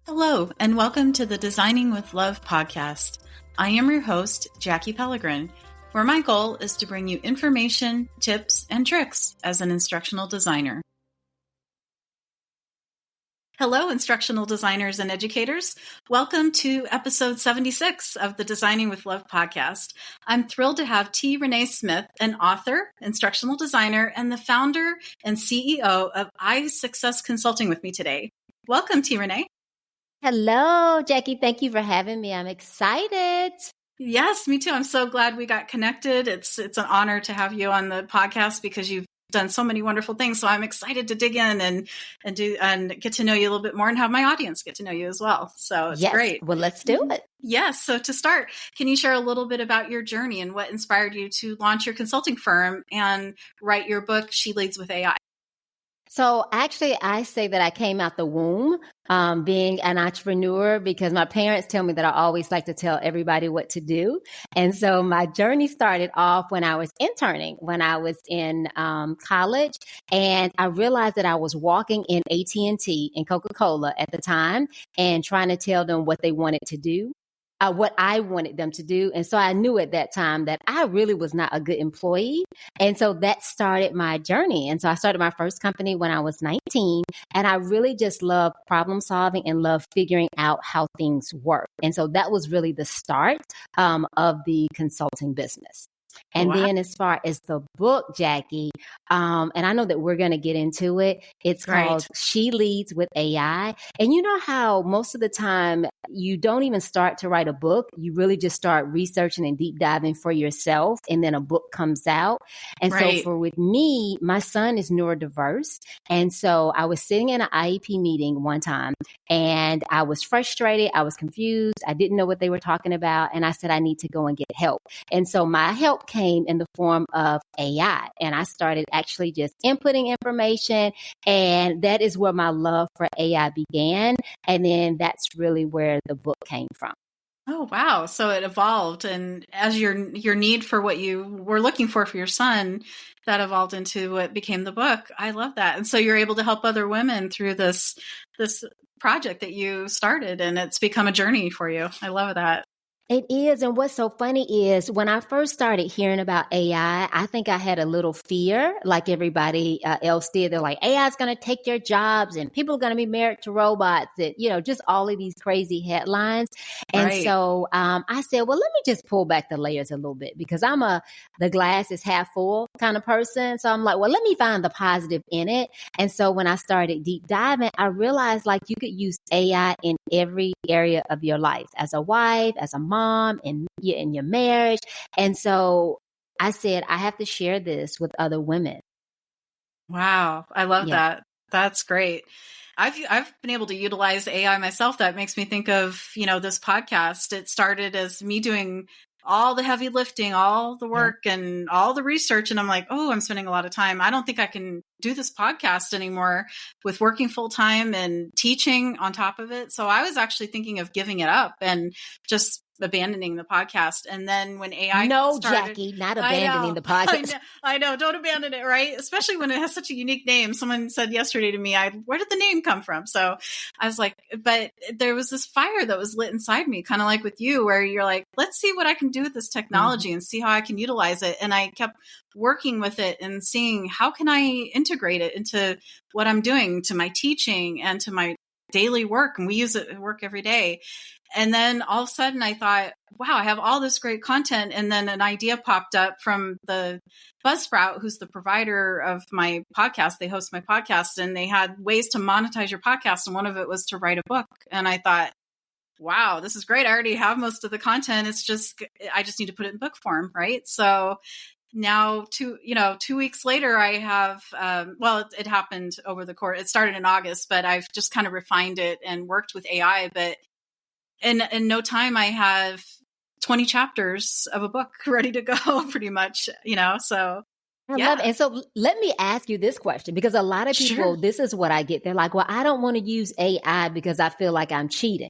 Hello, and welcome to the Designing with Love podcast. I am your host, Jackie Pellegrin, where my goal is to bring you information, tips, and tricks as an instructional designer. Hello, instructional designers and educators. Welcome to episode 76 of the Designing with Love podcast. I'm thrilled to have Renee Smith, an author, instructional designer, and the founder and CEO of iSuccess Consulting with me today. Welcome, Renee. Hello, Jackie. Thank you for having me. I'm excited. Yes, me too. I'm so glad we got connected. It's an honor to have you on the podcast because you've done so many wonderful things. So I'm exciid to dig in and get to know you a little bit more and have my audience get to know you as well. So it's great. Well, let's do it. Yes. So to start, can you share a little bit about your journey and what inspired you to launch your consulting firm and write your book, She Leads with AI? So actually, I say that I came out the womb being an entrepreneur because my parents tell me that I always like to tell everybody what to do. And so my journey started off when I was interning, when I was in college. And I realized that I was walking in AT&T and Coca-Cola at the time and trying to tell them what they wanted to do. What I wanted them to do. And so I knew at that time that I really was not a good employee. And so that started my journey. And so I started my first company when I was 19. And I really just love problem solving and love figuring out how things work. And so that was really the start of the consulting business. And then as far as the book, Jackie, and I know that we're going to get into it, it's called She Leads with AI. And you know how most of the time you don't even start to write a book. You really just start researching and deep diving for yourself. And then a book comes out. And so with me, my son is neurodiverse. And so I was sitting in an IEP meeting one time and I was frustrated. I was confused. I didn't know what they were talking about. And I said, I need to go and get help. And so my help came in the form of AI. And I started actually just inputting information. And that is where my love for AI began. And then that's really where the book came from. Oh, wow. So it evolved. And as your need for what you were looking for your son, that evolved into what became the book. I love that. And so you're able to help other women through this project that you started, and it's become a journey for you. I love that. It is. And what's so funny is when I first started hearing about AI, I think I had a little fear like everybody else did. They're like, AI is going to take your jobs and people are going to be married to robots and, just all of these crazy headlines. And so I said, well, let me just pull back the layers a little bit because I'm the glass is half full kind of person. So I'm like, well, let me find the positive in it. And so when I started deep diving, I realized like you could use AI in every area of your life as a wife, as a mom, in your marriage. And so I said, I have to share this with other women. Wow. I love that. That's great. I've been able to utilize AI myself. That makes me think of, this podcast. It started as me doing all the heavy lifting, all the work and all the research. And I'm like, oh, I'm spending a lot of time. I don't think I can do this podcast anymore with working full time and teaching on top of it. So I was actually thinking of giving it up and just abandoning the podcast. And then when AI started, Jackie, not abandoning the podcast. I know. Don't abandon it, right? Especially when it has such a unique name. Someone said yesterday to me, where did the name come from? So I was like, but there was this fire that was lit inside me, kind of like with you, where you're like, let's see what I can do with this technology and see how I can utilize it. And I kept working with it and seeing how can I integrate it into what I'm doing, to my teaching and to my daily work. And we use it at work every day. And then all of a sudden I thought, wow, I have all this great content. And then an idea popped up from the Buzzsprout, who's the provider of my podcast. They host my podcast and they had ways to monetize your podcast. And one of it was to write a book. And I thought, wow, this is great. I already have most of the content. I just need to put it in book form. Right. So now 2 weeks later, I have, it happened over the course. It started in August, but I've just kind of refined it and worked with AI. But in no time, I have 20 chapters of a book ready to go pretty much, so. I love it. And so let me ask you this question, because a lot of people, this is what I get. They're like, well, I don't want to use AI because I feel like I'm cheating.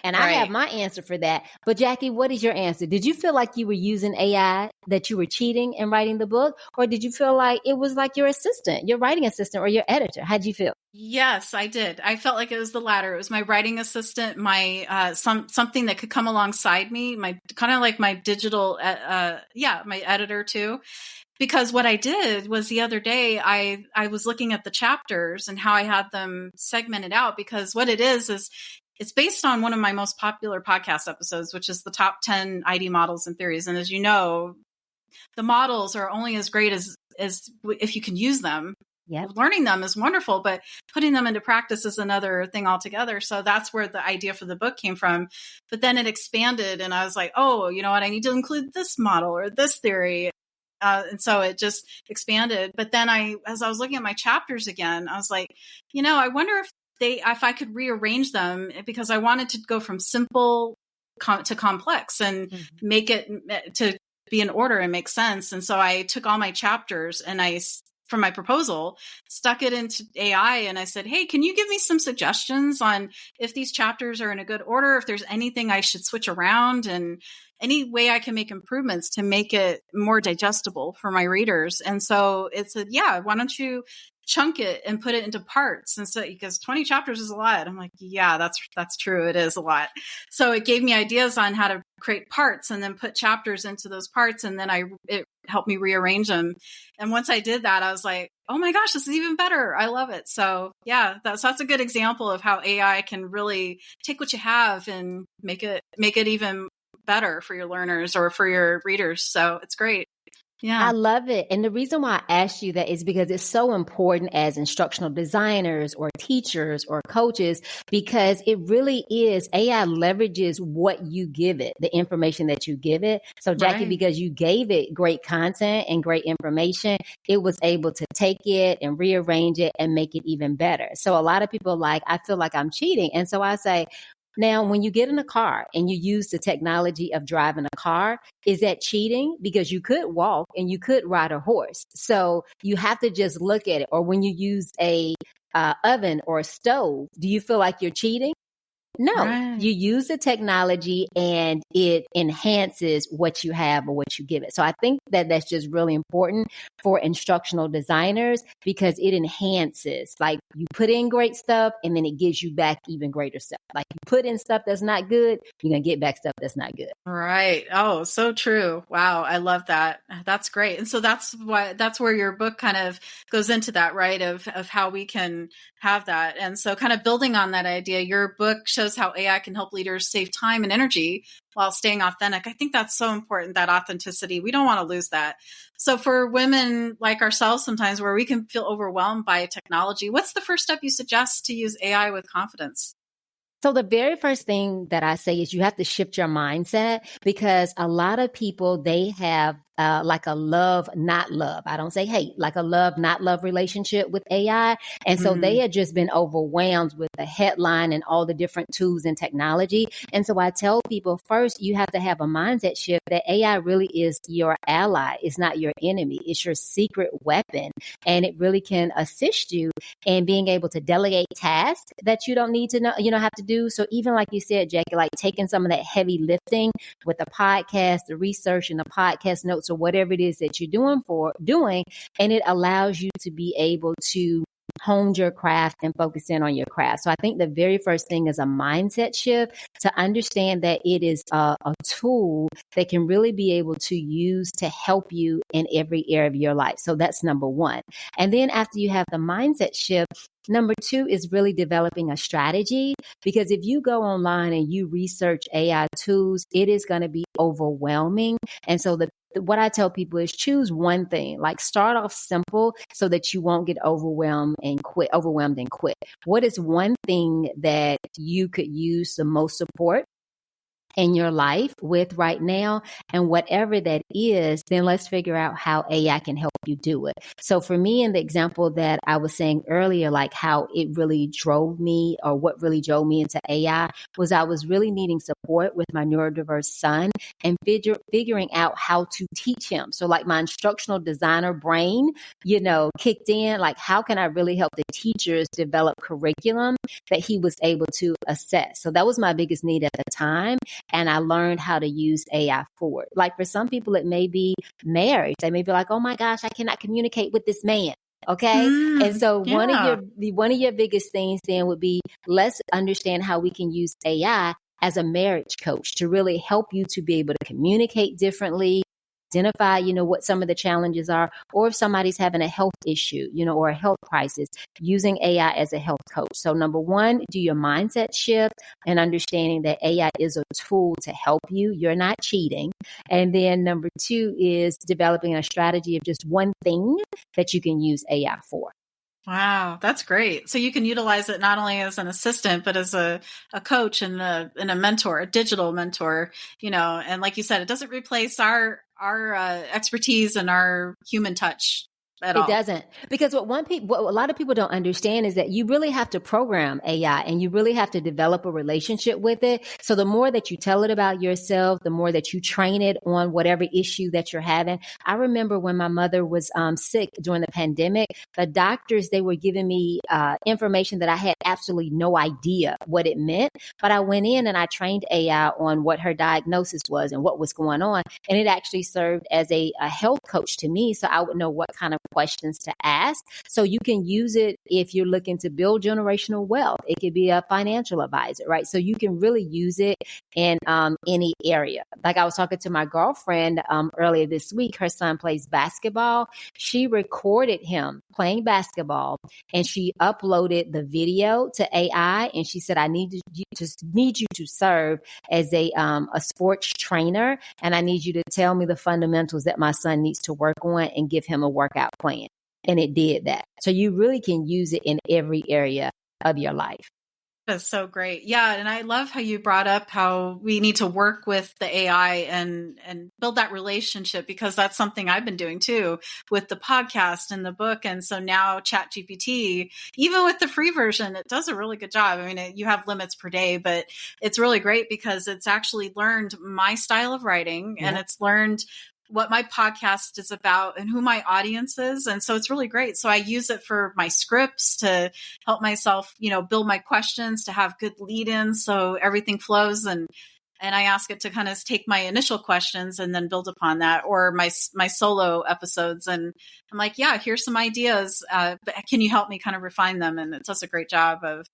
And I have my answer for that. But Jackie, what is your answer? Did you feel like you were using AI, that you were cheating in writing the book? Or did you feel like it was like your assistant, your writing assistant or your editor? How'd you feel? Yes, I did. I felt like it was the latter. It was my writing assistant, my something that could come alongside me, my kind of like my digital, my editor too. Because what I did was the other day, I was looking at the chapters and how I had them segmented out, because what it is it's based on one of my most popular podcast episodes, which is the top 10 ID models and theories. And as you know, the models are only as great as if you can use them. Yep. Learning them is wonderful, but putting them into practice is another thing altogether. So that's where the idea for the book came from. But then it expanded and I was like, oh, you know what? I need to include this model or this theory. And so it just expanded. But then as I was looking at my chapters again, I was like, I wonder if I could rearrange them, because I wanted to go from simple to complex and make it to be in order and make sense. And so I took all my chapters and from my proposal, stuck it into AI and I said, hey, can you give me some suggestions on if these chapters are in a good order, if there's anything I should switch around and any way I can make improvements to make it more digestible for my readers. And so it said, yeah, why don't you chunk it and put it into parts? And so, because 20 chapters is a lot. I'm like, yeah, that's true. It is a lot. So it gave me ideas on how to create parts and then put chapters into those parts. And then it helped me rearrange them. And once I did that, I was like, oh my gosh, this is even better. I love it. So yeah, that's a good example of how AI can really take what you have and make it even better for your learners or for your readers. So it's great. Yeah. I love it. And the reason why I asked you that is because it's so important as instructional designers or teachers or coaches, because it really is, AI leverages what you give it, the information that you give it. So Jackie, because you gave it great content and great information, it was able to take it and rearrange it and make it even better. So a lot of people I feel like I'm cheating. And so I say, now, when you get in a car and you use the technology of driving a car, is that cheating? Because you could walk and you could ride a horse. So you have to just look at it. Or when you use a oven or a stove, do you feel like you're cheating? No, you use the technology and it enhances what you have or what you give it. So I think that that's just really important for instructional designers, because it enhances, like you put in great stuff and then it gives you back even greater stuff. Like you put in stuff that's not good, you're going to get back stuff that's not good. Right. Oh, so true. Wow. I love that. That's great. And so that's where your book kind of goes into that, right? Of how we can have that. And so kind of building on that idea, your book shows how AI can help leaders save time and energy while staying authentic. I think that's so important, that authenticity. We don't want to lose that. So for women like ourselves, sometimes where we can feel overwhelmed by technology, what's the first step you suggest to use AI with confidence? So the very first thing that I say is you have to shift your mindset, because a lot of people, they have like a love, not love. I don't say hate, like a love, not love relationship with AI. And so they had just been overwhelmed with the headline and all the different tools and technology. And so I tell people, first, you have to have a mindset shift that AI really is your ally. It's not your enemy. It's your secret weapon. And it really can assist you in being able to delegate tasks that you don't need to know, have to do. So even like you said, Jackie, like taking some of that heavy lifting with the podcast, the research and the podcast notes, or whatever it is that you're doing, and it allows you to be able to hone your craft and focus in on your craft. So I think the very first thing is a mindset shift to understand that it is a tool that can really be able to use to help you in every area of your life. So that's number one. And then after you have the mindset shift, number two is really developing a strategy, because if you go online and you research AI tools, it is going to be overwhelming. And so what I tell people is choose one thing, like start off simple so that you won't get overwhelmed and quit. What is one thing that you could use the most support in your life with right now? And whatever that is, then let's figure out how AI can help you do it. So for me, in the example that I was saying earlier, like how it really drove me, or what really drove me into AI, was I was really needing support with my neurodiverse son and figuring out how to teach him. So like my instructional designer brain, kicked in, like how can I really help the teachers develop curriculum that he was able to assess. So that was my biggest need at the time. And I learned how to use AI for it. Like for some people, it may be marriage. They may be like, oh my gosh, I cannot communicate with this man. Okay. And so one of your biggest things then would be, let's understand how we can use AI as a marriage coach to really help you to be able to communicate differently, identify, what some of the challenges are, or if somebody's having a health issue, or a health crisis, using AI as a health coach. So number one, do your mindset shift and understanding that AI is a tool to help you. You're not cheating. And then number two is developing a strategy of just one thing that you can use AI for. Wow, that's great. So you can utilize it not only as an assistant, but as a coach and a mentor, a digital mentor, and like you said, it doesn't replace our expertise and our human touch at all. It doesn't. Because what a lot of people don't understand is that you really have to program AI and you really have to develop a relationship with it. So the more that you tell it about yourself, the more that you train it on whatever issue that you're having. I remember when my mother was sick during the pandemic, the doctors, they were giving me information that I had absolutely no idea what it meant. But I went in and I trained AI on what her diagnosis was and what was going on. And it actually served as a health coach to me. So I would know what kind of questions to ask. So you can use it if you're looking to build generational wealth. It could be a financial advisor, right? So you can really use it in any area. Like I was talking to my girlfriend earlier this week. Her son plays basketball. She recorded him playing basketball and she uploaded the video to AI. And she said, I need you to serve as a sports trainer. And I need you to tell me the fundamentals that my son needs to work on and give him a workout plan. And it did that. So you really can use it in every area of your life. That's so great. Yeah. And I love how you brought up how we need to work with the AI and build that relationship, because that's something I've been doing too with the podcast and the book. And so now ChatGPT, even with the free version, it does a really good job. I mean, you have limits per day, but it's really great because it's actually learned my style of writing and it's learned what my podcast is about and who my audience is. And so it's really great. So I use it for my scripts to help myself, build my questions, to have good lead-ins so everything flows. And I ask it to kind of take my initial questions and then build upon that, or my solo episodes. And I'm like, yeah, here's some ideas. But can you help me kind of refine them? And it does a great job of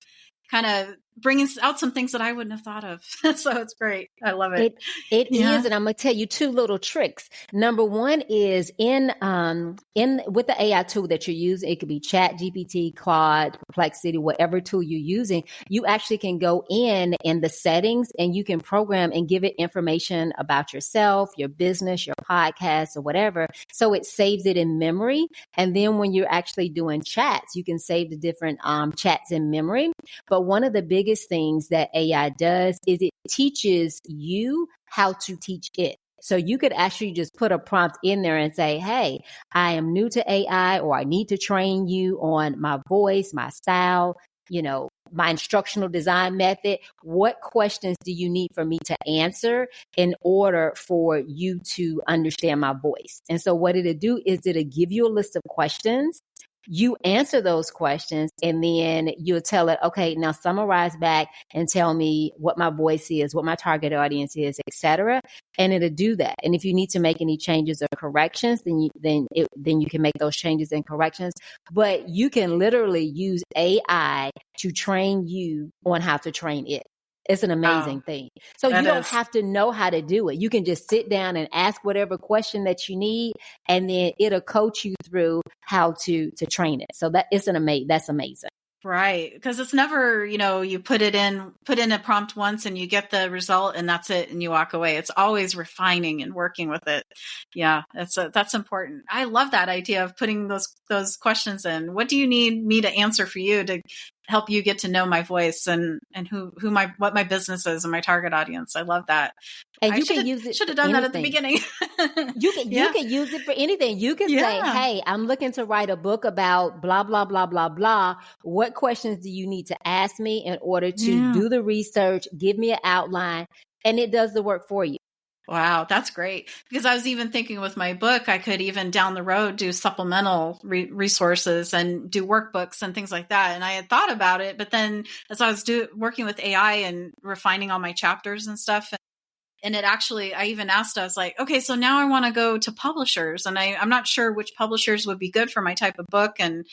kind of bringing out some things that I wouldn't have thought of. So it's great. I love it. It is. And I'm going to tell you two little tricks. Number one is in with the AI tool that you're using, it could be ChatGPT, Claude, Perplexity, whatever tool you're using, you actually can go in the settings and you can program and give it information about yourself, your business, your podcast or whatever. So it saves it in memory. And then when you're actually doing chats, you can save the different chats in memory. But one of the biggest things that AI does is it teaches you how to teach it. So you could actually just put a prompt in there and say, hey, I am new to AI, or I need to train you on my voice, my style, my instructional design method. What questions do you need for me to answer in order for you to understand my voice? And so what it'll do is it'll give you a list of questions. You answer those questions and then you'll tell it, okay, now summarize back and tell me what my voice is, what my target audience is, etc. And it'll do that. And if you need to make any changes or corrections, then you can make those changes and corrections. But you can literally use AI to train you on how to train it. It's an amazing thing. So you don't have to know how to do it. You can just sit down and ask whatever question that you need, and then it'll coach you through how to train it. So that's amazing. Right. Because it's never, you put in a prompt once and you get the result and that's it and you walk away. It's always refining and working with it. Yeah, that's important. I love that idea of putting those questions in. What do you need me to answer for you to help you get to know my voice and what my business is and my target audience? I love that. And you can use it. Should have done that at the beginning. You can use it for anything. You can say, hey, I'm looking to write a book about blah, blah, blah, blah, blah. What questions do you need to ask me in order to do the research? Give me an outline. And it does the work for you. Wow, that's great. Because I was even thinking with my book, I could even down the road do supplemental resources and do workbooks and things like that. And I had thought about it, but then as I was working with AI and refining all my chapters and stuff, and it actually, I even asked, I was like, okay, so now I want to go to publishers, and I'm not sure which publishers would be good for my type of book, and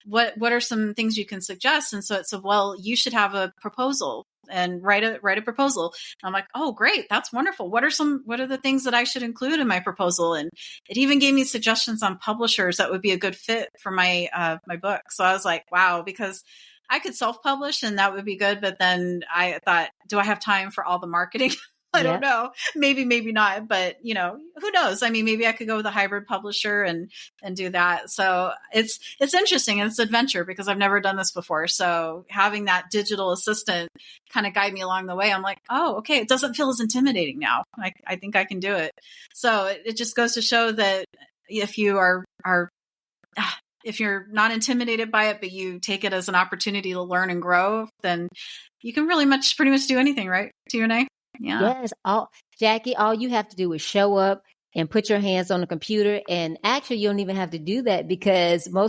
what are some things you can suggest? And so it said, well, you should have a proposal and write a proposal. And I'm like, oh, great. That's wonderful. What are the things that I should include in my proposal? And it even gave me suggestions on publishers that would be a good fit for my, my book. So I was like, wow, because I could self-publish and that would be good. But then I thought, do I have time for all the marketing? I don't know. Maybe not. But, who knows? I mean, maybe I could go with a hybrid publisher and do that. So it's interesting. And it's an adventure because I've never done this before. So having that digital assistant kind of guide me along the way, I'm like, oh, okay. It doesn't feel as intimidating now. I think I can do it. So it just goes to show that if you if you're not intimidated by it, but you take it as an opportunity to learn and grow, then you can pretty much do anything, right? Renee? Yeah. Yes. Jackie, all you have to do is show up and put your hands on the computer. And actually, you don't even have to do that because all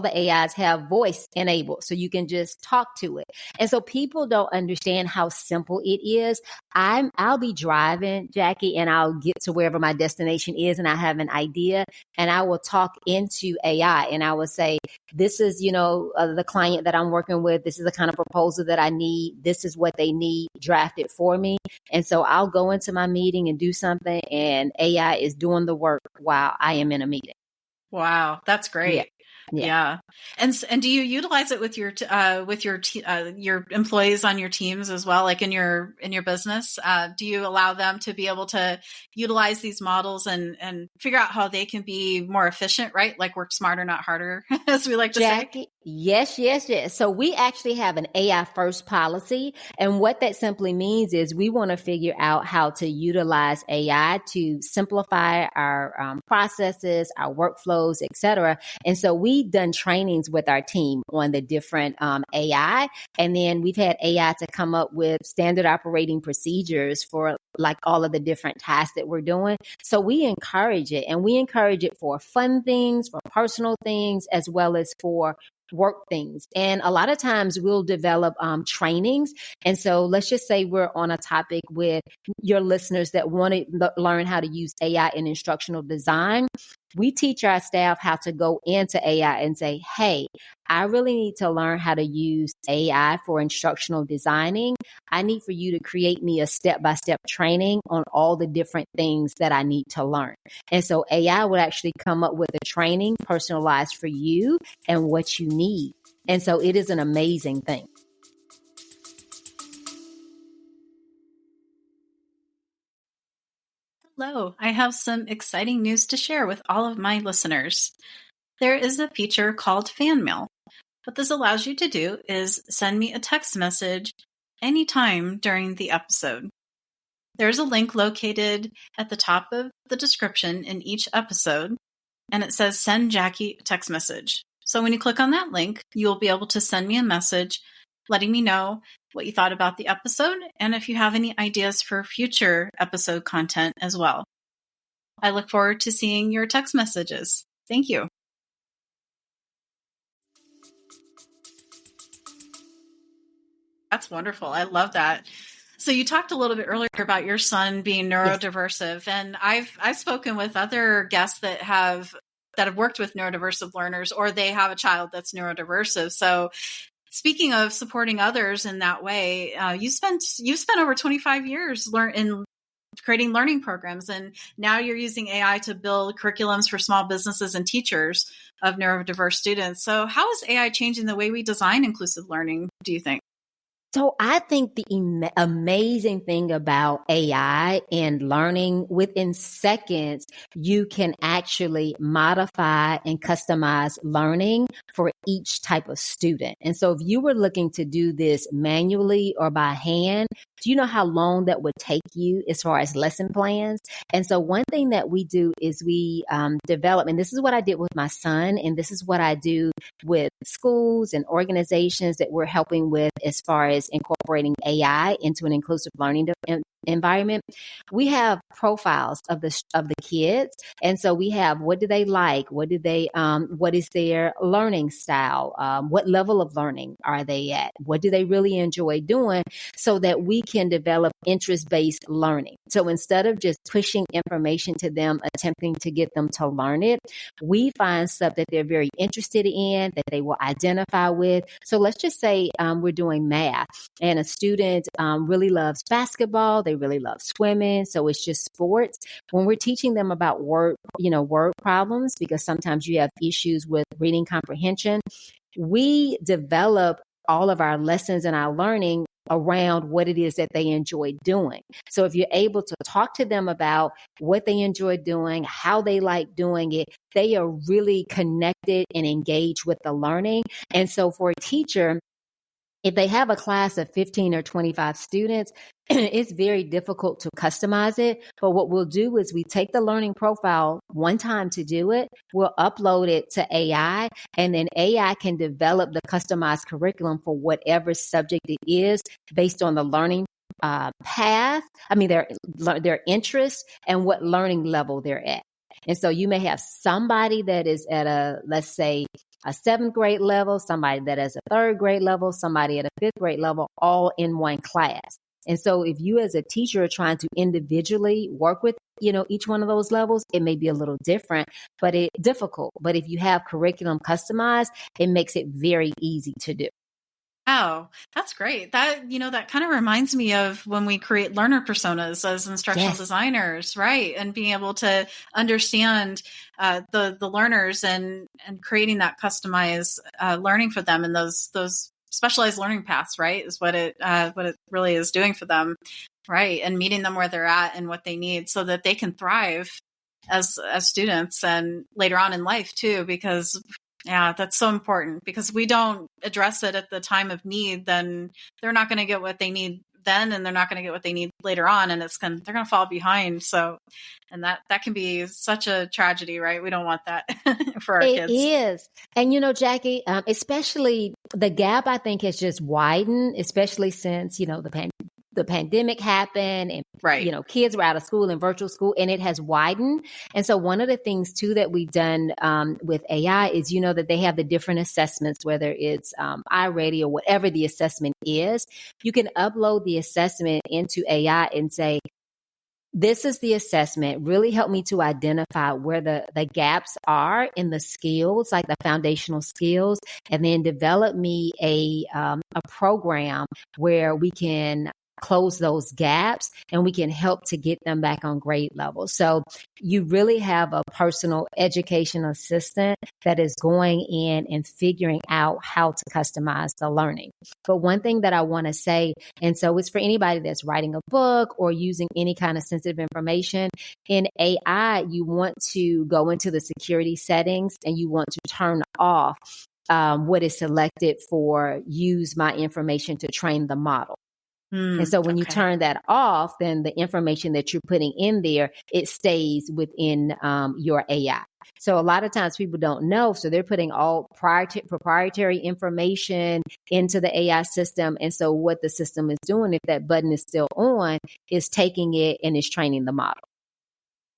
the AIs have voice enabled. So you can just talk to it. And so people don't understand how simple it is. I'll be driving, Jackie, and I'll get to wherever my destination is and I have an idea and I will talk into AI and I will say, this is, the client that I'm working with. This is the kind of proposal that I need. This is what they need. Draft it for me. And so I'll go into my meeting and do something and AI is doing the work while I am in a meeting. Wow, that's great. Yeah. And do you utilize it with your employees on your teams as well, like in your business? Do you allow them to be able to utilize these models and figure out how they can be more efficient, right? Like work smarter, not harder, as we like to say. Yes. So we actually have an AI first policy. And what that simply means is we want to figure out how to utilize AI to simplify our processes, our workflows, et cetera. And so we've done trainings with our team on the different AI. And then we've had AI to come up with standard operating procedures for like all of the different tasks that we're doing. So we encourage it, and we encourage it for fun things, for personal things, as well as for work things. And a lot of times we'll develop trainings. And so let's just say we're on a topic with your listeners that want to learn how to use AI in instructional design. We teach our staff how to go into AI and say, hey, I really need to learn how to use AI for instructional designing. I need for you to create me a step-by-step training on all the different things that I need to learn. And so AI would actually come up with a training personalized for you and what you need. And so it is an amazing thing. Hello, I have some exciting news to share with all of my listeners. There is a feature called Fan Mail. What this allows you to do is send me a text message anytime during the episode. There's a link located at the top of the description in each episode, and it says send Jackie a text message. So when you click on that link, you'll be able to send me a message letting me know what you thought about the episode and if you have any ideas for future episode content as well. I look forward to seeing your text messages. Thank you. That's wonderful. I love that. So you talked a little bit earlier about your son being neurodiversive, and I've spoken with other guests that have worked with neurodiversive learners, or they have a child that's neurodiversive. So speaking of supporting others in that way, you spent over 25 years in creating learning programs, and now you're using AI to build curriculums for small businesses and teachers of neurodiverse students. So how is AI changing the way we design inclusive learning, do you think? So I think the amazing thing about AI and learning, within seconds, you can actually modify and customize learning for each type of student. And so if you were looking to do this manually or by hand, do you know how long that would take you as far as lesson plans? And so one thing that we do is we develop, and this is what I did with my son, and this is what I do with schools and organizations that we're helping with as far as incorporating AI into an inclusive learning environment, we have profiles of the kids. And so we have, what do they like? What is their learning style? What level of learning are they at? What do they really enjoy doing, so that we can develop interest-based learning? So instead of just pushing information to them, attempting to get them to learn it, we find stuff that they're very interested in, that they will identify with. So let's just say we're doing math, and a student really loves basketball. They really love swimming. So it's just sports. When we're teaching them about word problems, because sometimes you have issues with reading comprehension, we develop all of our lessons and our learning around what it is that they enjoy doing. So if you're able to talk to them about what they enjoy doing, how they like doing it, they are really connected and engaged with the learning. And so for a teacher, if they have a class of 15 or 25 students, it's very difficult to customize it. But what we'll do is we take the learning profile one time to do it. We'll upload it to AI, and then AI can develop the customized curriculum for whatever subject it is based on the learning path. I mean, their interest and what learning level they're at. And so you may have somebody that is at let's say, a 7th grade level, somebody that is a 3rd grade level, somebody at a 5th grade level, all in one class. And so if you as a teacher are trying to individually work with, each one of those levels, it may be a little different, but it's difficult. But if you have curriculum customized, it makes it very easy to do. Oh, that's great. That kind of reminds me of when we create learner personas as instructional designers, right? And being able to understand the learners and creating that customized learning for them, and those specialized learning paths, right? Is what it really is doing for them, right? And meeting them where they're at and what they need, so that they can thrive as students and later on in life too, because yeah, that's so important, because we don't address it at the time of need, then they're not going to get what they need then, and they're not going to get what they need later on, and they're going to fall behind. So, and that can be such a tragedy, right? We don't want that for our kids. It is. And Jackie, especially the gap, I think, has just widened, especially since, the pandemic happened, and, right. Kids were out of school and virtual school, and it has widened. And so one of the things too that we've done with AI is, that they have the different assessments, whether it's iReady or whatever the assessment is. You can upload the assessment into AI and say, this is the assessment. Really help me to identify where the gaps are in the skills, like the foundational skills, and then develop me a program where we can close those gaps and we can help to get them back on grade level. So you really have a personal education assistant that is going in and figuring out how to customize the learning. But one thing that I want to say, and so it's for anybody that's writing a book or using any kind of sensitive information, in AI, you want to go into the security settings and you want to turn off what is selected for use my information to train the model. And so when you turn that off, then the information that you're putting in there, it stays within your AI. So a lot of times people don't know. So they're putting all proprietary information into the AI system. And so what the system is doing, if that button is still on, is taking it and is training the model.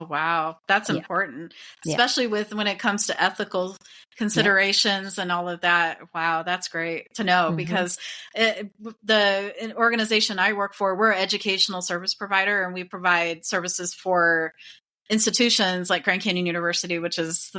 Wow, that's important, especially when it comes to ethical considerations and all of that. Wow, that's great to know, because the organization I work for, we're an educational service provider, and we provide services for institutions like Grand Canyon University, which is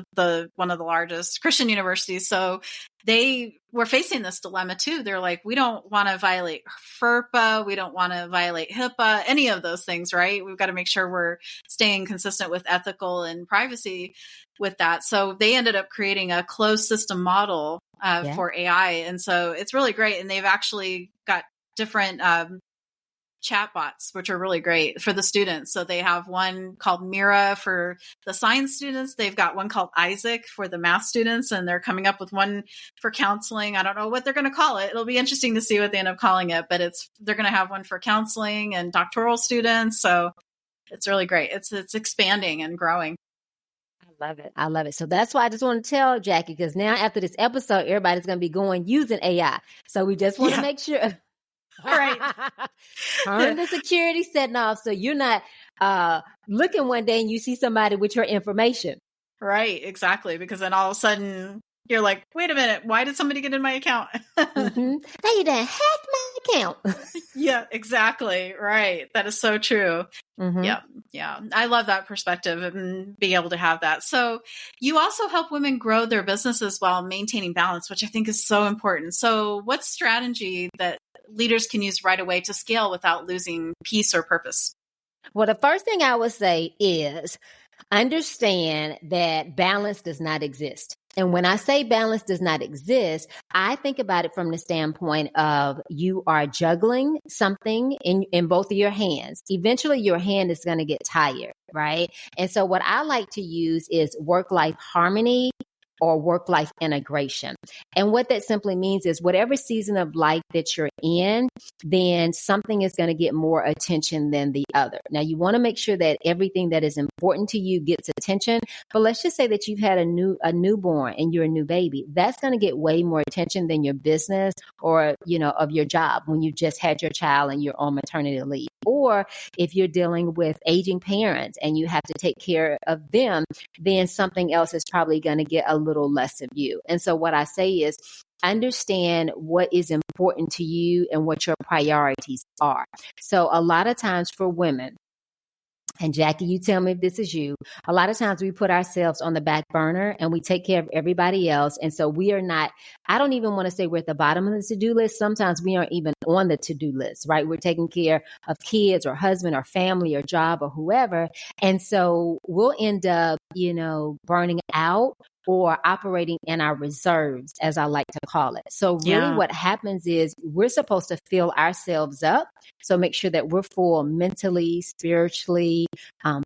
one of the largest Christian universities. So they were facing this dilemma too. They're like, we don't want to violate FERPA. We don't want to violate HIPAA, any of those things, right? We've got to make sure we're staying consistent with ethical and privacy with that. So they ended up creating a closed system model for AI. And so it's really great. And they've actually got different chatbots, which are really great for the students. So they have one called Mira for the science students. They've got one called Isaac for the math students, and they're coming up with one for counseling. I don't know what they're going to call it. It'll be interesting to see what they end up calling it, but they're going to have one for counseling and doctoral students. So it's really great. It's expanding and growing. I love it. So that's why I just want to tell Jackie, because now after this episode, everybody's going to be using AI. So we just want to make sure. Right. Turn the security setting off so you're not looking one day and you see somebody with your information. Right, exactly. Because then all of a sudden you're like, wait a minute, why did somebody get in my account? Now you done hacked my account. Yeah, exactly. Right. That is so true. Yeah. Yeah. I love that perspective and being able to have that. So you also help women grow their businesses while maintaining balance, which I think is so important. So what's strategy that leaders can use right away to scale without losing peace or purpose? Well, the first thing I would say is understand that balance does not exist. And when I say balance does not exist, I think about it from the standpoint of you are juggling something in both of your hands. Eventually, your hand is going to get tired, right? And so what I like to use is work-life harmony or work-life integration. And what that simply means is whatever season of life that you're in, then something is going to get more attention than the other. Now, you want to make sure that everything that is important to you gets attention. But let's just say that you've had a newborn and you're a new baby. That's going to get way more attention than your business or, of your job when you just had your child and you're on maternity leave. Or if you're dealing with aging parents and you have to take care of them, then something else is probably going to get a little less of you. And so what I say is understand what is important to you and what your priorities are. So a lot of times for women, and Jackie, you tell me if this is you. A lot of times we put ourselves on the back burner and we take care of everybody else. And so we are not, I don't even want to say we're at the bottom of the to-do list. Sometimes we aren't even on the to-do list, right? We're taking care of kids or husband or family or job or whoever. And so we'll end up, burning out or operating in our reserves, as I like to call it. So really what happens is we're supposed to fill ourselves up. So make sure that we're full mentally, spiritually,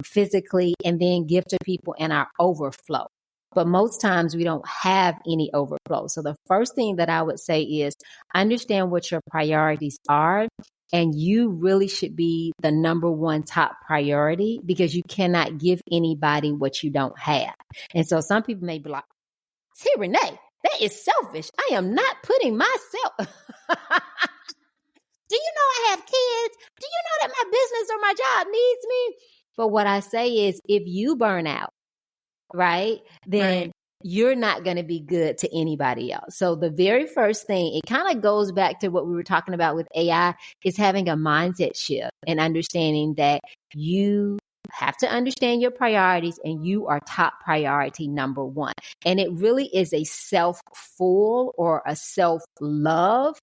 physically, and then give to people in our overflow. But most times we don't have any overflow. So the first thing that I would say is understand what your priorities are. And you really should be the number one top priority because you cannot give anybody what you don't have. And so some people may be like, see, Renee, that is selfish. I am not putting myself. Do you know I have kids? Do you know that my business or my job needs me? But what I say is if you burn out, right, then you're not going to be good to anybody else. So the very first thing, it kind of goes back to what we were talking about with AI, is having a mindset shift and understanding that you have to understand your priorities and you are top priority number one. And it really is a self-full or a self-love.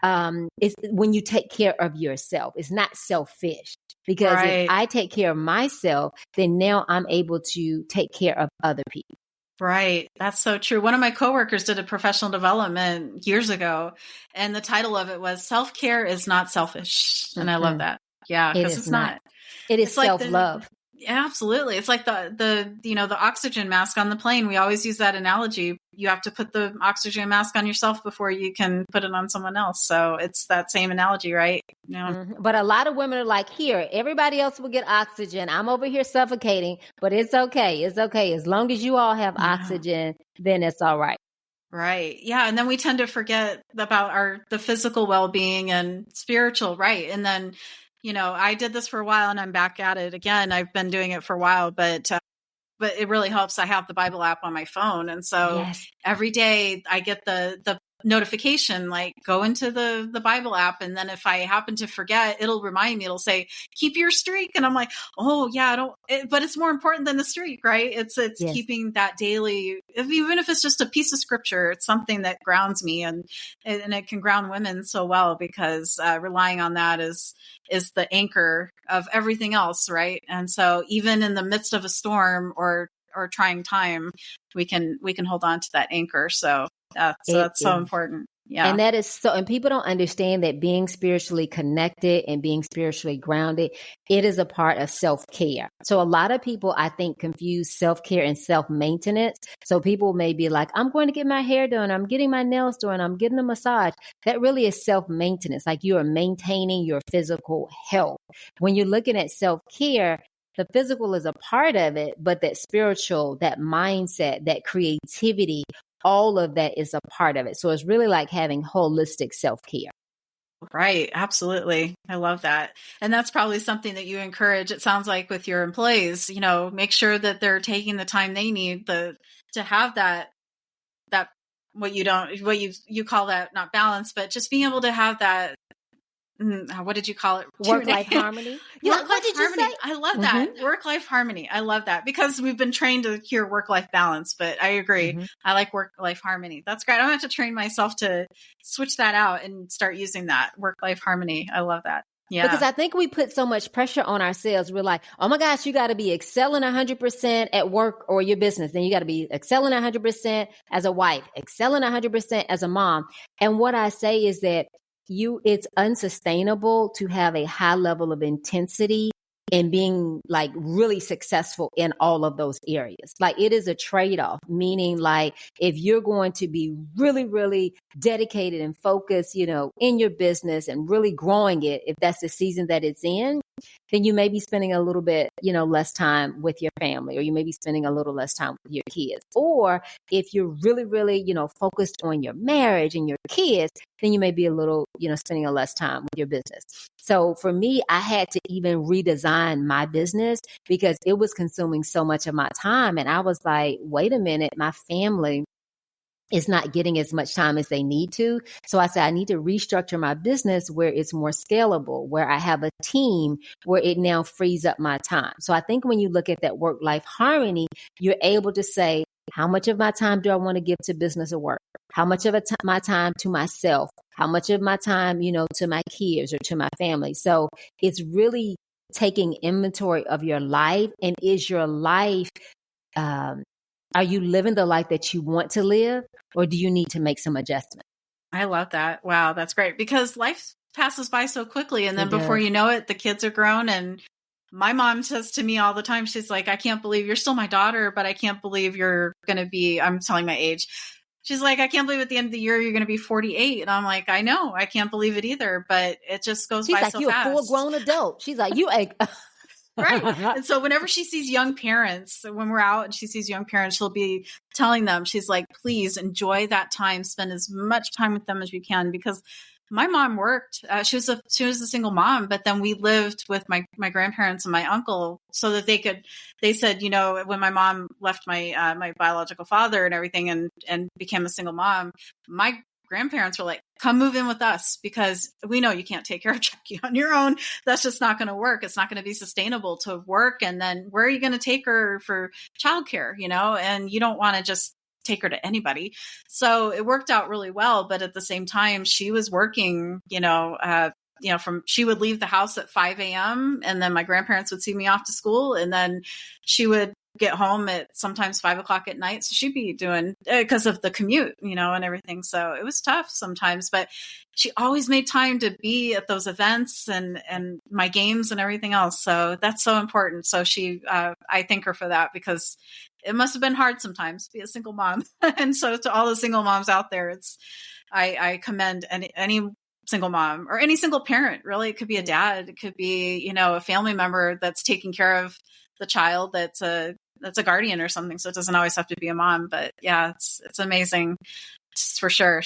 It's when you take care of yourself. It's not selfish. Because if I take care of myself, then now I'm able to take care of other people. Right. That's so true. One of my coworkers did a professional development years ago, and the title of it was Self-Care is Not Selfish. And I love that. Yeah, because it's not. It is self-love. Absolutely. It's like the oxygen mask on the plane. We always use that analogy. You have to put the oxygen mask on yourself before you can put it on someone else. So it's that same analogy, right? But a lot of women are like, here, everybody else will get oxygen. I'm over here suffocating, but it's okay. It's okay. As long as you all have oxygen, then it's all right. Right. Yeah. And then we tend to forget about the physical well-being and spiritual. Right. And then, I did this for a while and I'm back at it again. I've been doing it for a while, but it really helps. I have the Bible app on my phone. And so every day I get the notification, like go into the Bible app. And then if I happen to forget, it'll remind me, it'll say, keep your streak. And I'm like, oh yeah, but it's more important than the streak, right? It's keeping that daily, even if it's just a piece of scripture, it's something that grounds me and it can ground women so well because relying on that is the anchor of everything else. Right. And so even in the midst of a storm or trying time, we can hold on to that anchor. So that's so important. Yeah. And that is so, and people don't understand that being spiritually connected and being spiritually grounded, it is a part of self-care. So a lot of people, I think, confuse self-care and self-maintenance. So people may be like, I'm going to get my hair done. I'm getting my nails done. I'm getting a massage. That really is self-maintenance. Like you are maintaining your physical health. When you're looking at self-care, the physical is a part of it, but that spiritual, that mindset, that creativity, all of that is a part of it. So it's really like having holistic self-care. Right. Absolutely. I love that. And that's probably something that you encourage. It sounds like with your employees, make sure that they're taking the time they need to have that, what you call that, not balance, but just being able to have that. What did you call it? Work-life harmony. Work-life harmony. I love that. Work-life harmony. I love that because we've been trained to hear work-life balance, but I agree. I like work-life harmony. That's great. I'm going to have to train myself to switch that out and start using that work-life harmony. I love that. Yeah. Because I think we put so much pressure on ourselves. We're like, oh my gosh, you got to be excelling 100% at work or your business. Then you got to be excelling 100% as a wife, excelling 100% as a mom. And what I say is that it's unsustainable to have a high level of intensity and being like really successful in all of those areas. Like it is a trade-off, meaning like if you're going to be really, really dedicated and focused, in your business and really growing it, if that's the season that it's in, then you may be spending a little bit, less time with your family, or you may be spending a little less time with your kids. Or if you're really, really, focused on your marriage and your kids, then you may be a little, spending a less time with your business. So for me, I had to even redesign my business because it was consuming so much of my time. And I was like, wait a minute, my family is not getting as much time as they need to. So I said, I need to restructure my business where it's more scalable, where I have a team, where it now frees up my time. So I think when you look at that work-life harmony, you're able to say, how much of my time do I want to give to business or work? How much of my time to myself? How much of my time, to my kids or to my family? So it's really taking inventory of your life. And is your life, are you living the life that you want to live, or do you need to make some adjustment? I love that. Wow, that's great because life passes by so quickly. And then before you know it, the kids are grown. And my mom says to me all the time, she's like, I can't believe you're still my daughter, but I can't believe you're going to be, I'm telling my age. She's like, I can't believe at the end of the year, you're going to be 48. And I'm like, I know, I can't believe it either, but it just goes by so fast. She's like, you're a full-grown adult. She's like, you ain't. Right. And so whenever she sees young parents, when we're out and she sees young parents, she'll be telling them, she's like, please enjoy that time, spend as much time with them as you can. Because my mom worked, she was a single mom, but then we lived with my grandparents and my uncle so that they said, when my mom left my biological father and everything and became a single mom, my grandparents were like, come move in with us because we know you can't take care of Jackie on your own. That's just not going to work. It's not going to be sustainable to work. And then where are you going to take her for childcare, and you don't want to just take her to anybody. So it worked out really well. But at the same time, she was working, she would leave the house at 5 a.m. and then my grandparents would see me off to school. And then she would get home at sometimes 5 o'clock at night. So she'd be doing because of the commute, and everything. So it was tough sometimes, but she always made time to be at those events and my games and everything else. So that's so important. So I thank her for that because it must have been hard sometimes to be a single mom. And so to all the single moms out there, I commend any single mom or any single parent, really. It could be a dad. It could be, a family member that's taking care of the child that's a guardian or something. So it doesn't always have to be a mom, but yeah, it's amazing for sure.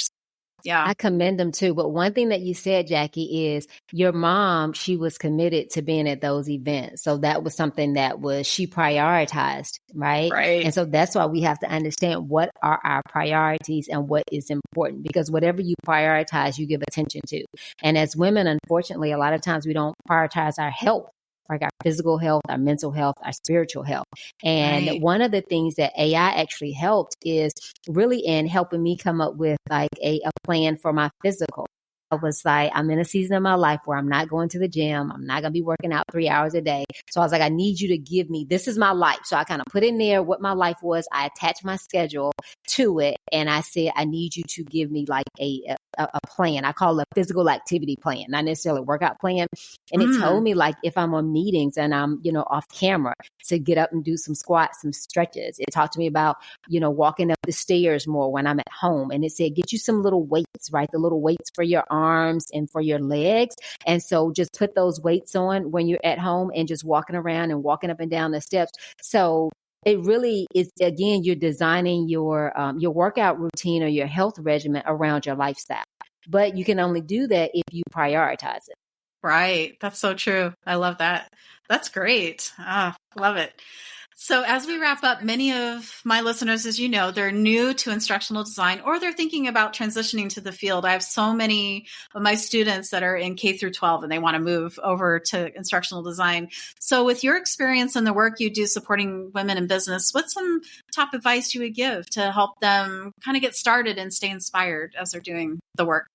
Yeah. I commend them too. But one thing that you said, Jackie, is your mom, she was committed to being at those events. So that was something that she prioritized, right? Right. And so that's why we have to understand what are our priorities and what is important, because whatever you prioritize, you give attention to. And as women, unfortunately, a lot of times we don't prioritize our health, like our physical health, our mental health, our spiritual health. And one of the things that AI actually helped is really in helping me come up with like a plan for my physical. I was like, I'm in a season of my life where I'm not going to the gym. I'm not going to be working out 3 hours a day. So I was like, I need you to give me, this is my life. So I kind of put in there what my life was. I attached my schedule to it. And I said, I need you to give me like a plan. I call it a physical activity plan, not necessarily a workout plan. And it told me like, if I'm on meetings and I'm, off camera, to get up and do some squats, some stretches. It talked to me about, walking up the stairs more when I'm at home. And it said, get you some little weights, right? The little weights for your arms and for your legs. And so just put those weights on when you're at home and just walking around and walking up and down the steps. So it really is, again, you're designing your workout routine or your health regimen around your lifestyle. but you can only do that if you prioritize it. Right. That's so true. I love that. That's great. Ah, love it. So as we wrap up, many of my listeners, as you know, they're new to instructional design or they're thinking about transitioning to the field. I have so many of my students that are in K through 12 and they want to move over to instructional design. So with your experience and the work you do supporting women in business, what's some top advice you would give to help them kind of get started and stay inspired as they're doing the work?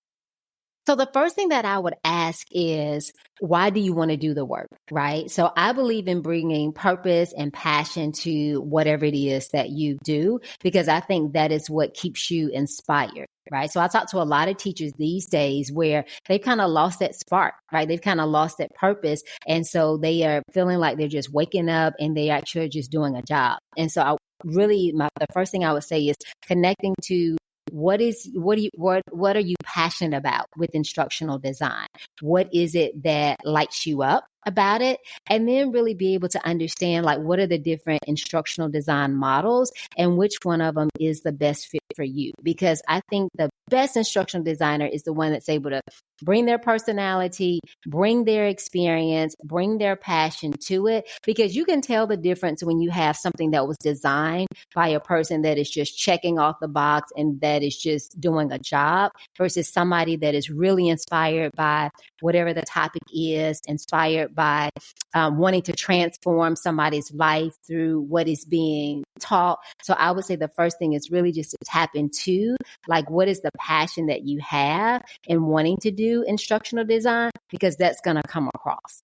So the first thing that I would ask is, why do you want to do the work, right? So I believe in bringing purpose and passion to whatever it is that you do, because I think that is what keeps you inspired, right? So I talk to a lot of teachers these days where they've kind of lost that spark, right? They've kind of lost that purpose. And so they are feeling like they're just waking up and they actually are just doing a job. And so the first thing I would say is connecting to what are you passionate about with instructional design? What is it that lights you up about it? And then really be able to understand, like, what are the different instructional design models and which one of them is the best fit for you? Because I think the best instructional designer is the one that's able to bring their personality, bring their experience, bring their passion to it, because you can tell the difference when you have something that was designed by a person that is just checking off the box and that is just doing a job versus somebody that is really inspired by whatever the topic is, inspired by wanting to transform somebody's life through what is being taught. So I would say the first thing is really just to tap into, like, what is the passion that you have in wanting to do instructional design, because that's going to come across.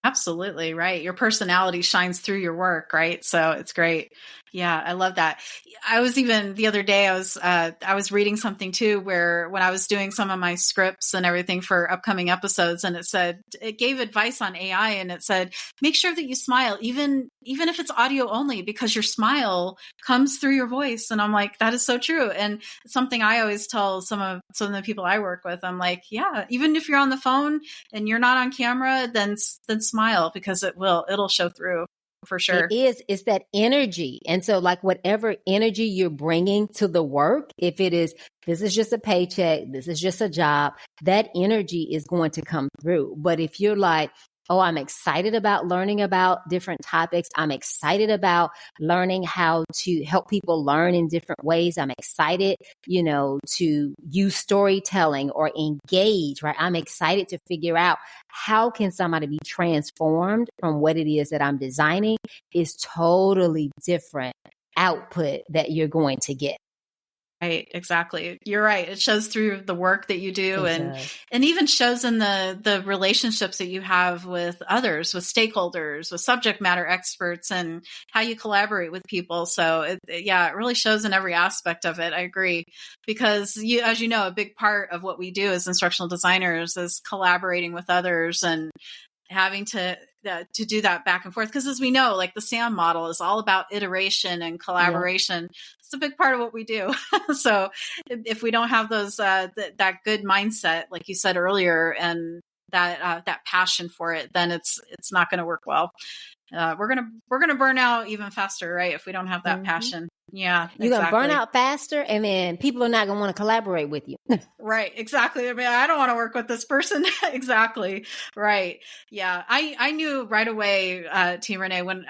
Absolutely. Right. Your personality shines through your work. Right. So it's great. Yeah. I love that. I was even the other day, I was reading something too, where when I was doing some of my scripts and everything for upcoming episodes, and it gave advice on AI, and it said, make sure that you smile, even if it's audio only, because your smile comes through your voice. And I'm like, that is so true. And it's something I always tell some of the people I work with. I'm like, yeah, even if you're on the phone and you're not on camera, then smile, because it'll show through. For sure. It's that energy. And so, like, whatever energy you're bringing to the work, if it is, this is just a paycheck, this is just a job, that energy is going to come through. But if you're like, oh, I'm excited about learning about different topics. I'm excited about learning how to help people learn in different ways. I'm excited, to use storytelling or engage, right? I'm excited to figure out how can somebody be transformed from what it is that I'm designing. Is totally different output that you're going to get. Right. Exactly. You're right. It shows through the work that you do, and even shows in the relationships that you have with others, with stakeholders, with subject matter experts, and how you collaborate with people. So it really shows in every aspect of it. I agree, because as you know, a big part of what we do as instructional designers is collaborating with others and having to do that back and forth. Because as we know, like the SAM model is all about iteration and collaboration. Yeah. It's a big part of what we do. So if we don't have those, that good mindset, like you said earlier, and that passion for it, then it's not going to work well. We're going to burn out even faster, right? If we don't have that passion. Yeah. You're going to burn out faster, and then people are not going to want to collaborate with you. Right. Exactly. I mean, I don't want to work with this person. Exactly. Right. Yeah. I knew right away, Team Renee, when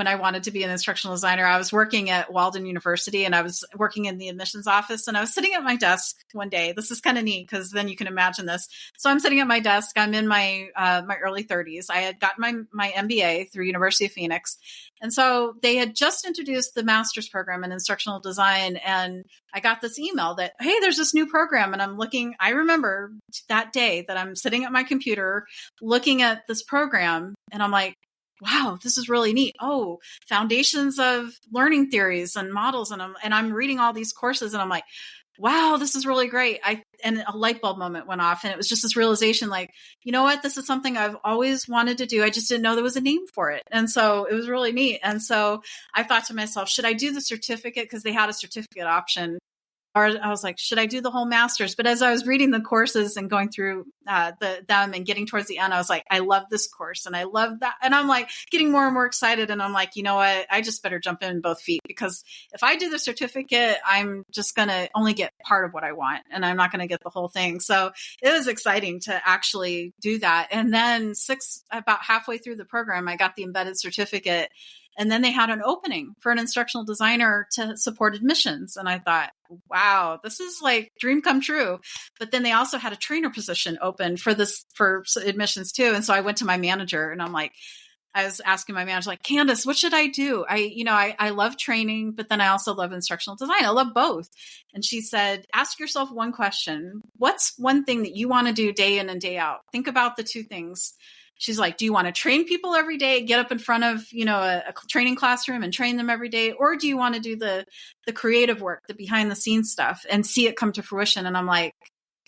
I wanted to be an instructional designer. I was working at Walden University, and I was working in the admissions office, and I was sitting at my desk one day. This is kind of neat, because then you can imagine this. So I'm sitting at my desk. I'm in my early 30s. I had gotten my MBA through University of Phoenix. And so they had just introduced the master's program in instructional design. And I got this email that, hey, there's this new program. And I remember that day that I'm sitting at my computer looking at this program, and I'm like, wow, this is really neat. Oh, foundations of learning theories and models. And I'm reading all these courses, and I'm like, wow, this is really great. And a light bulb moment went off, and it was just this realization, like, you know what? This is something I've always wanted to do. I just didn't know there was a name for it. And so it was really neat. And so I thought to myself, should I do the certificate? Because they had a certificate option. or I was like, should I do the whole master's? But as I was reading the courses and going through them and getting towards the end, I was like, I love this course and I love that. And I'm like getting more and more excited. And I'm like, you know what? I just better jump in both feet, because if I do the certificate, I'm just going to only get part of what I want and I'm not going to get the whole thing. So it was exciting to actually do that. And then about halfway through the program, I got the embedded certificate. And then they had an opening for an instructional designer to support admissions. And I thought, wow, this is like dream come true. But then they also had a trainer position open for admissions too. And so I went to my manager and I was asking my manager, like, Candace, what should I do? I love training, but then I also love instructional design. I love both. And she said, ask yourself one question. What's one thing that you want to do day in and day out? Think about the two things. She's like, do you want to train people every day, get up in front of, a training classroom and train them every day? Or do you want to do the creative work, the behind the scenes stuff and see it come to fruition? And I'm like,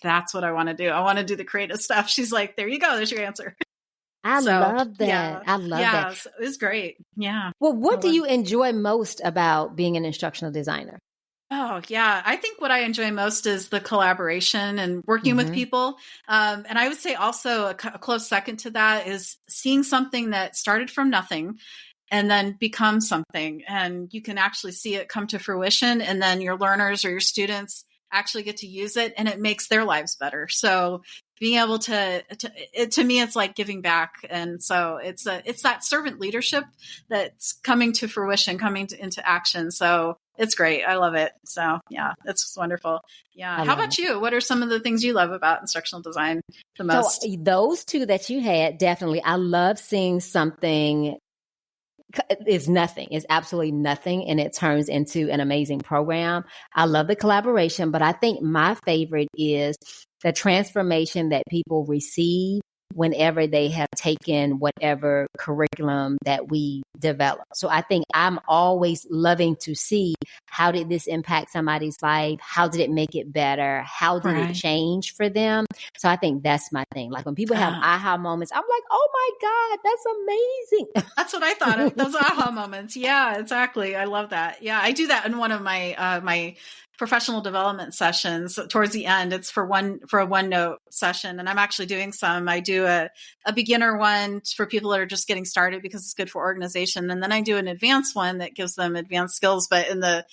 that's what I want to do. I want to do the creative stuff. She's like, there you go. There's your answer. I love that. Yeah, I love that. So it was great. Yeah. Well, what do you enjoy most about being an instructional designer? Oh, yeah. I think what I enjoy most is the collaboration and working with people. And I would say also a close second to that is seeing something that started from nothing and then become something. And you can actually see it come to fruition. And then your learners or your students actually get to use it and it makes their lives better. So being able to me, it's like giving back. And so it's that servant leadership that's coming to fruition, into action. So it's great. I love it. So yeah, it's wonderful. Yeah. How about you? What are some of the things you love about instructional design the most? So those two that you had, definitely. I love seeing something is nothing. It's absolutely nothing. And it turns into an amazing program. I love the collaboration, but I think my favorite is the transformation that people receive whenever they have taken whatever curriculum that we develop. So I think I'm always loving to see, how did this impact somebody's life? How did it make it better? How did it change for them? So I think that's my thing. Like when people have aha moments, I'm like, oh my God, that's amazing. That's what I thought of. Those aha moments. Yeah, exactly. I love that. Yeah, I do that in one of my my professional development sessions towards the end. It's for a OneNote session. And I'm actually doing some. I do a beginner one for people that are just getting started because it's good for organization. And then I do an advanced one that gives them advanced skills. But in the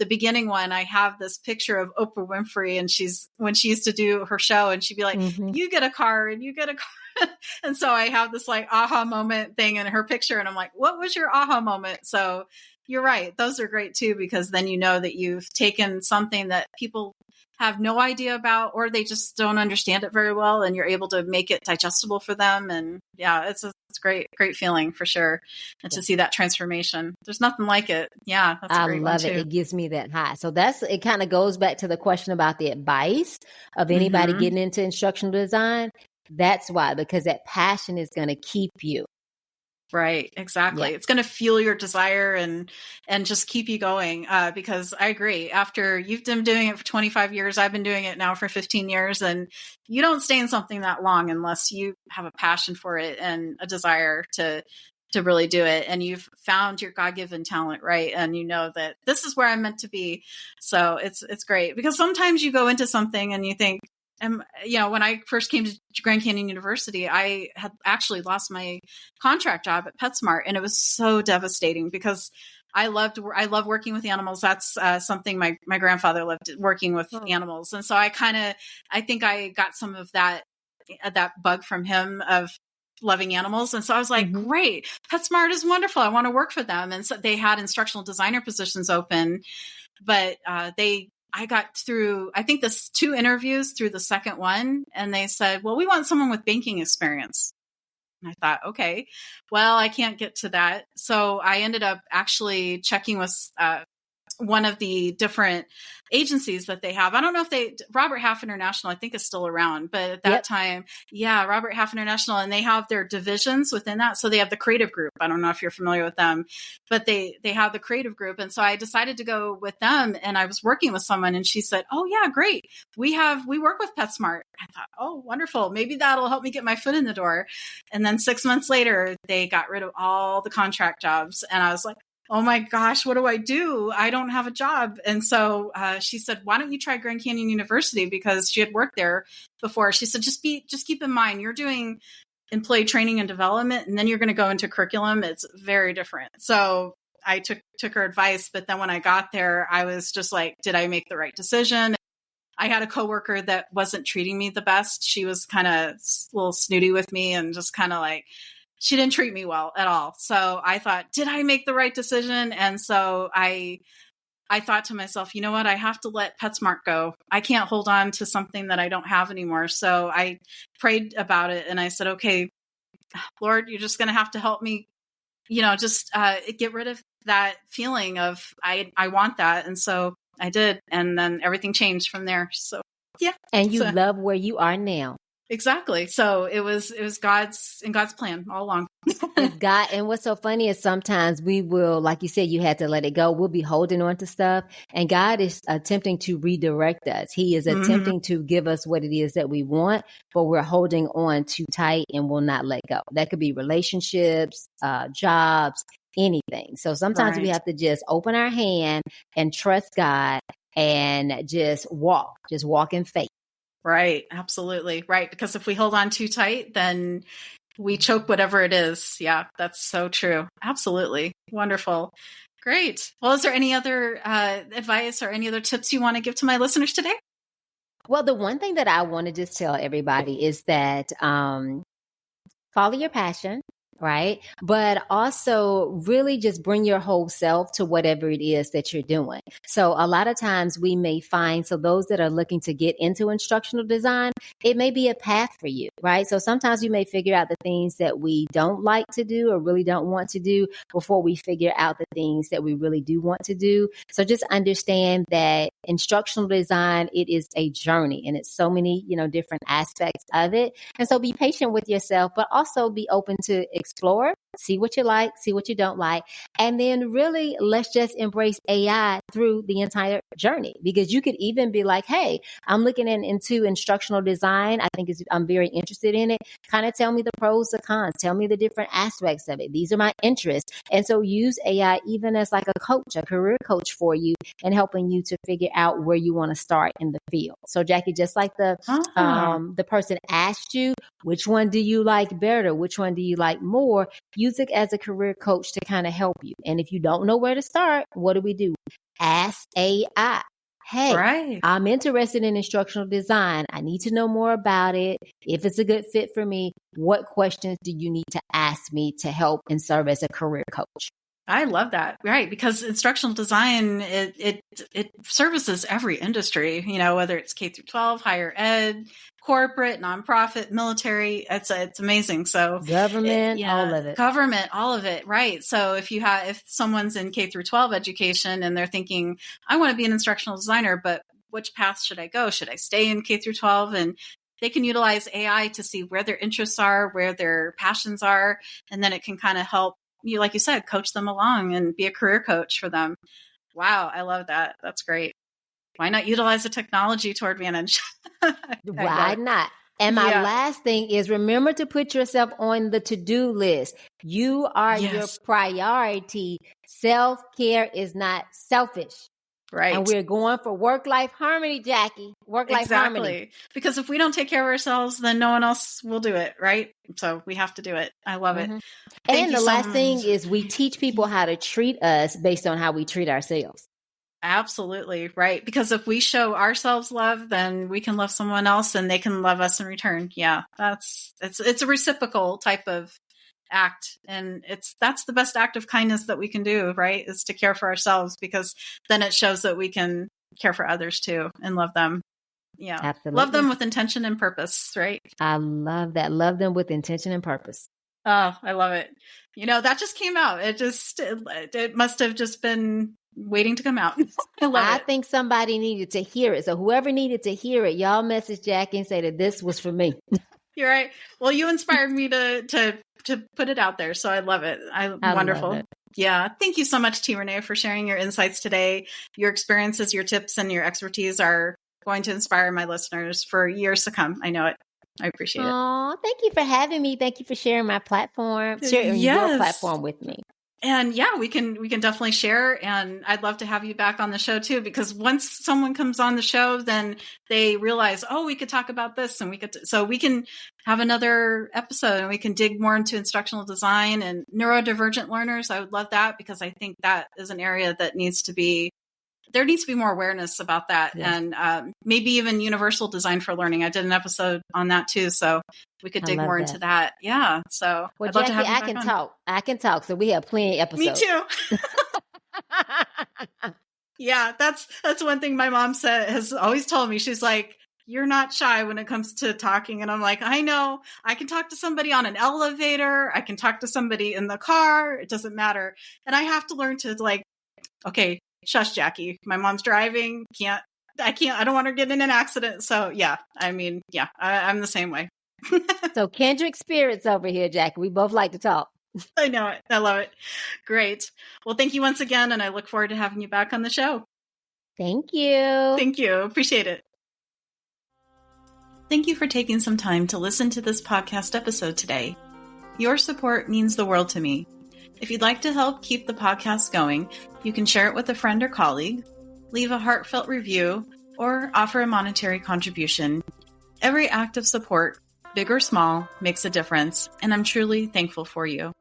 beginning one, I have this picture of Oprah Winfrey. And when she used to do her show, and she'd be like, you get a car and you get a car. And so I have this like aha moment thing in her picture. And I'm like, what was your aha moment? So you're right. Those are great too, because then you know that you've taken something that people have no idea about, or they just don't understand it very well, and you're able to make it digestible for them. And yeah, it's great feeling for sure. And to see that transformation, there's nothing like it. Yeah, that's a great one too. I love it. It gives me that high. So it kind of goes back to the question about the advice of anybody getting into instructional design. That's why, because that passion is going to keep you. Right. Exactly. Yeah. It's going to fuel your desire and just keep you going. Because I agree, after you've been doing it for 25 years, I've been doing it now for 15 years, and you don't stay in something that long unless you have a passion for it and a desire to really do it. And you've found your God-given talent, right? And you know that this is where I'm meant to be. So it's great, because sometimes you go into something and you think, when I first came to Grand Canyon University, I had actually lost my contract job at PetSmart, and it was so devastating because I love working with animals. That's something my grandfather loved, working with animals, and so I think I got some of that bug from him of loving animals. And so I was like, great, PetSmart is wonderful. I want to work for them. And so they had instructional designer positions open, but I got through, I think, 2 interviews through the second one. And they said, well, we want someone with banking experience. And I thought, okay, well, I can't get to that. So I ended up actually checking with one of the different agencies that they have. I don't know if Robert Half International, I think, is still around, but at that time, Robert Half International, and they have their divisions within that. So they have the creative group. I don't know if you're familiar with them, but they have the creative group. And so I decided to go with them, and I was working with someone, and she said, oh yeah, great. We work with PetSmart. I thought, oh, wonderful. Maybe that'll help me get my foot in the door. And then 6 months later, they got rid of all the contract jobs. And I was like, oh my gosh, what do I do? I don't have a job. And so she said, why don't you try Grand Canyon University? Because she had worked there before. She said, just keep in mind, you're doing employee training and development, and then you're going to go into curriculum. It's very different. So I took her advice. But then when I got there, I was just like, did I make the right decision? I had a coworker that wasn't treating me the best. She was kind of a little snooty with me and just kind of like, she didn't treat me well at all. So I thought, did I make the right decision? And so I thought to myself, you know what? I have to let PetSmart go. I can't hold on to something that I don't have anymore. So I prayed about it and I said, okay, Lord, you're just going to have to help me, just get rid of that feeling of I want that. And so I did. And then everything changed from there. So yeah. And you love where you are now. Exactly. So it was God's plan all along. It's God. And what's so funny is sometimes we will, like you said, you had to let it go. We'll be holding on to stuff, and God is attempting to redirect us. He is attempting to give us what it is that we want, but we're holding on too tight and will not let go. That could be relationships, jobs, anything. So sometimes we have to just open our hand and trust God and just walk in faith. Right. Absolutely. Right. Because if we hold on too tight, then we choke whatever it is. Yeah, that's so true. Absolutely. Wonderful. Great. Well, is there any other advice or any other tips you want to give to my listeners today? Well, the one thing that I want to just tell everybody is that follow your passion. Right. But also really just bring your whole self to whatever it is that you're doing. So a lot of times we may find, so those that are looking to get into instructional design, it may be a path for you. Right. So sometimes we may figure out the things that we don't like to do or really don't want to do before we figure out the things that we really do want to do. So just understand that instructional design, it is a journey and it's so many, different aspects of it. And so be patient with yourself, but also be open to explore, see what you like, see what you don't like. And then really, let's just embrace AI through the entire journey, because you could even be like, hey, I'm looking into instructional design. I'm very interested in it. Kind of tell me the pros, the cons, tell me the different aspects of it. These are my interests. And so use AI even as like a coach, a career coach for you and helping you to figure out where you want to start in the field. So Jackie, just like the person asked you, which one do you like better? Which one do you like more? Use it as a career coach to kind of help you. And if you don't know where to start, what do? Ask AI. Hey, I'm interested in instructional design. I need to know more about it. If it's a good fit for me, what questions do you need to ask me to help and serve as a career coach? I love that. Right. Because instructional design, it services every industry, whether it's K through 12, higher ed, corporate, nonprofit, military, it's amazing. So government, all of it. Right. So if someone's in K through 12 education and they're thinking, I want to be an instructional designer, but which path should I go? Should I stay in K through 12? And they can utilize AI to see where their interests are, where their passions are, and then it can kind of help you, like you said, coach them along and be a career coach for them. Wow. I love that. That's great. Why not utilize the technology to our advantage? Why not? And my last thing is, remember to put yourself on the to-do list. You are your priority. Self-care is not selfish. Right. And we're going for work-life harmony, Jackie. Work-life harmony. Because if we don't take care of ourselves, then no one else will do it, right? So we have to do it. I love it. And the last thing is we teach people how to treat us based on how we treat ourselves. Absolutely. Right. Because if we show ourselves love, then we can love someone else and they can love us in return. Yeah. It's a reciprocal type of act. And that's the best act of kindness that we can do, right? Is to care for ourselves, because then it shows that we can care for others too and love them. Yeah. Absolutely. Love them with intention and purpose, right? I love that. Love them with intention and purpose. Oh, I love it. That just came out. It must have just been waiting to come out. I think somebody needed to hear it. So whoever needed to hear it, y'all message Jackie and say that this was for me. You're right. Well, you inspired me to put it out there. So I love it. Wonderful. Love it. Yeah. Thank you so much, T. Renee, for sharing your insights today. Your experiences, your tips, and your expertise are going to inspire my listeners for years to come. I know it. I appreciate it. Oh, thank you for having me. Thank you for sharing my platform, sharing your platform with me. And yeah, we can definitely share. And I'd love to have you back on the show too, because once someone comes on the show, then they realize, oh, we could talk about this, and so we can have another episode and we can dig more into instructional design and neurodivergent learners. I would love that, because I think that is an area that there needs to be more awareness about that. Yes. And maybe even universal design for learning. I did an episode on that too. So we could dig more into that. Yeah. So well, I'd love to have you back on. I can talk. So we have plenty of episodes. Me too. Yeah. That's one thing my mom has always told me. She's like, you're not shy when it comes to talking. And I'm like, I know. I can talk to somebody on an elevator. I can talk to somebody in the car. It doesn't matter. And I have to learn to okay, shush, Jackie. My mom's driving. I don't want her getting in an accident. So yeah, I'm the same way. So kindred spirits over here, Jackie. We both like to talk. I know it. I love it. Great. Well, thank you once again. And I look forward to having you back on the show. Thank you. Thank you. Appreciate it. Thank you for taking some time to listen to this podcast episode today. Your support means the world to me. If you'd like to help keep the podcast going, you can share it with a friend or colleague, leave a heartfelt review, or offer a monetary contribution. Every act of support, big or small, makes a difference, and I'm truly thankful for you.